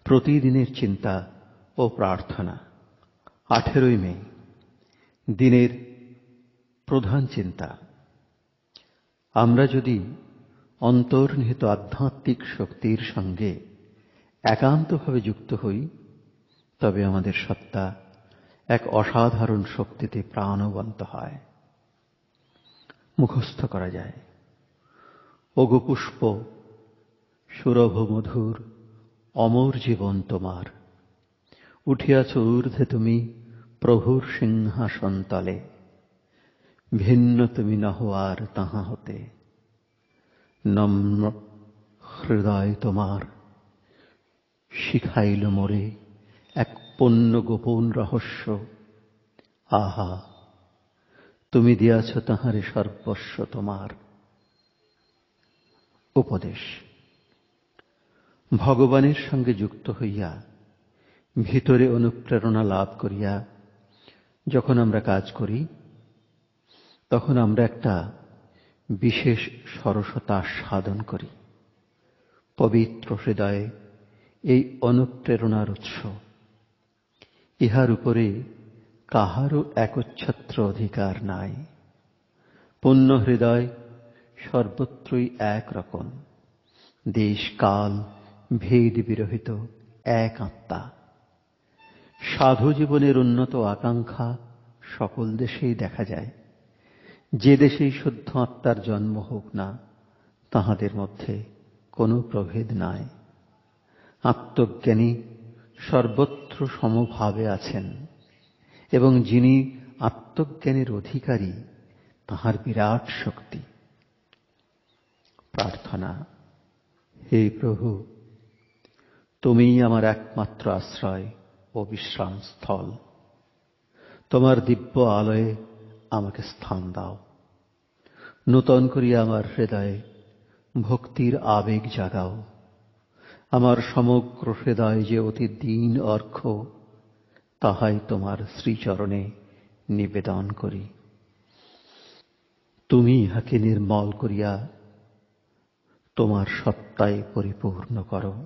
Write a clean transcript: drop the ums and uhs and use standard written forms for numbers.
প্রতিদিনের চিন্তা ও প্রার্থনা। 18 মে দিনের প্রধান চিন্তা। আমরা যদি অন্তর্নিহিত আধ্যাত্মিক শক্তির সঙ্গে একান্তভাবে যুক্ত হই, তবে আমাদের সত্তা এক অসাধারণ শক্তিতে প্রাণবন্ত হয়। মুখস্থ করা যায়, ওগো পুষ্প, সুরভ মধুর অমর জীবন তোমার, উঠিয়াছ ঊর্ধ্বে তুমি প্রভুর সিংহাসন তলে, ভিন্ন তুমি নহ আর তাহা হতে, নম্র হৃদয় তোমার শিখাইল মোরে এক পূর্ণ গোপন রহস্য। আহা, তুমি দিয়াছ তাহারে সর্বস্ব তোমার। উপদেশ। ভগবানের সঙ্গে যুক্ত হইয়া ভিতরে অনুপ্রেরণা লাভ করিয়া যখন আমরা কাজ করি, তখন আমরা একটা বিশেষ সরসতা সাধন করি। পবিত্র হৃদয়ে এই অনুপ্রেরণার উৎস। ইহার উপরে কাহারও একচ্ছত্র অধিকার নাই। পূর্ণ হৃদয় সর্বত্রই এক রকম, দেশ কাল ভেদ বিরহিত এক আত্মা। সাধু জীবনের উন্নত আকাঙ্ক্ষা সকল দেশেই দেখা যায়। যে দেশেই শুদ্ধ আত্মার জন্ম হোক না, তাহাদের মধ্যে কোনো প্রভেদ নাই। আত্মজ্ঞানী সর্বত্র সমভাবে আছেন, এবং যিনি আত্মজ্ঞানের অধিকারী, তাহার বিরাট শক্তি। প্রার্থনা। হে প্রভু, তুমিই আমার একমাত্র আশ্রয় ও বিশ্রামস্থল। তোমার দিব্য আলয়ে আমাকে স্থান দাও। নূতন করিয়া আমার হৃদয়ে ভক্তির আবেগ জাগাও। আমার সমগ্র হৃদয় যে অতি দীন অর্ঘ্য, তাহাই তোমার শ্রীচরণে নিবেদন করি। তুমি ইহাকে নির্মল করিয়া তোমার সত্তায় পরিপূর্ণ করো।